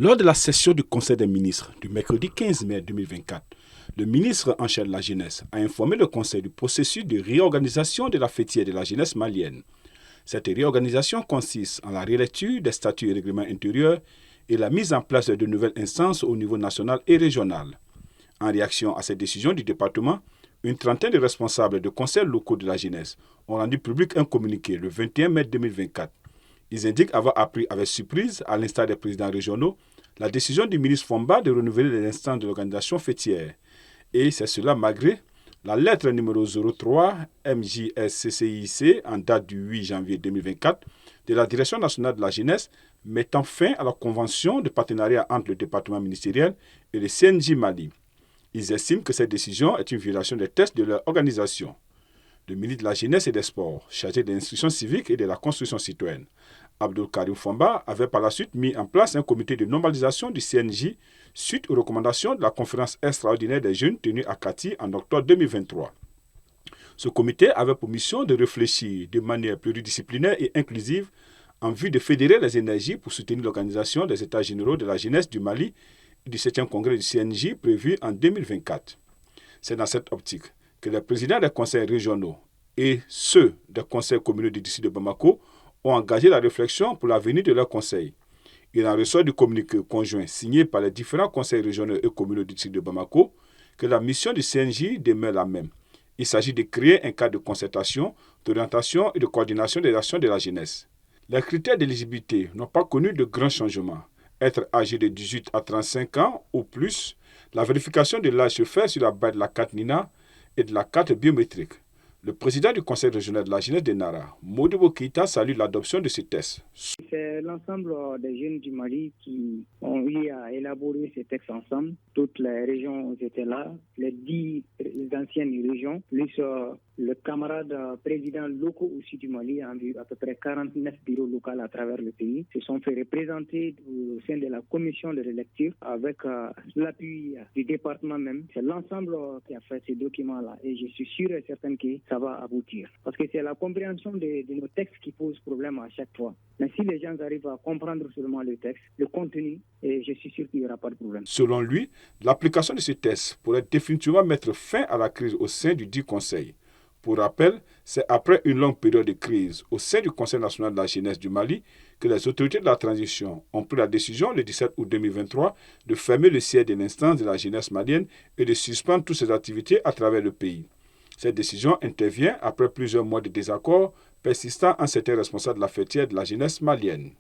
Lors de la session du Conseil des ministres du mercredi 15 mai 2024, le ministre en charge de la jeunesse a informé le Conseil du processus de réorganisation de la fêtière de la jeunesse malienne. Cette réorganisation consiste en la relecture des statuts et règlements intérieurs et la mise en place de nouvelles instances au niveau national et régional. En réaction à cette décision du département, une trentaine de responsables de conseils locaux de la jeunesse ont rendu public un communiqué le 21 mai 2024. Ils indiquent avoir appris avec surprise, à l'instar des présidents régionaux, la décision du ministre Fomba de renouveler les instances de l'organisation fêtière. Et c'est cela malgré la lettre numéro 03 MJSCCIC en date du 8 janvier 2024 de la Direction nationale de la jeunesse mettant fin à la convention de partenariat entre le département ministériel et le CNJ Mali. Ils estiment que cette décision est une violation des textes de leur organisation. Le ministre de la Jeunesse et des Sports, chargé de l'instruction civique et de la construction citoyenne, Abdul Karim Fomba, avait par la suite mis en place un comité de normalisation du CNJ suite aux recommandations de la conférence extraordinaire des jeunes tenue à Kati en octobre 2023. Ce comité avait pour mission de réfléchir de manière pluridisciplinaire et inclusive en vue de fédérer les énergies pour soutenir l'organisation des États généraux de la jeunesse du Mali et du 7e congrès du CNJ prévu en 2024. C'est dans cette optique que les présidents des conseils régionaux et ceux des conseils communaux du district de Bamako ont engagé la réflexion pour l'avenir de leur conseil. Il en ressort du communiqué conjoint signé par les différents conseils régionaux et communaux du district de Bamako que la mission du CNJ demeure la même. Il s'agit de créer un cadre de concertation, d'orientation et de coordination des actions de la jeunesse. Les critères d'éligibilité n'ont pas connu de grands changements. Être âgé de 18 à 35 ans ou plus, la vérification de l'âge se fait sur la base de la carte NINA et de la carte biométrique. Le président du Conseil régional de la jeunesse de Nara, Modibo Keïta, salue l'adoption de ces tests. C'est l'ensemble des jeunes du Mali qui ont eu à élaborer ces textes ensemble. Toutes les régions étaient là, les 10 anciennes régions, plus le camarade président locaux aussi du Mali, à peu près 49 bureaux locaux à travers le pays, se sont fait représenter au sein de la commission de lecture avec l'appui du département même. C'est l'ensemble qui a fait ces documents-là et je suis sûr et certain que ça va aboutir. Parce que c'est la compréhension de nos textes qui pose problème à chaque fois. Mais si les gens arrivent à comprendre seulement le texte, le contenu, et je suis sûr qu'il n'y aura pas de problème. Selon lui, l'application de ces tests pourrait définitivement mettre fin à la crise au sein du dit conseil. Pour rappel, c'est après une longue période de crise au sein du Conseil national de la jeunesse du Mali que les autorités de la transition ont pris la décision le 17 août 2023 de fermer le siège de l'instance de la jeunesse malienne et de suspendre toutes ses activités à travers le pays. Cette décision intervient après plusieurs mois de désaccords persistant en certains responsables de la fêtière de la jeunesse malienne.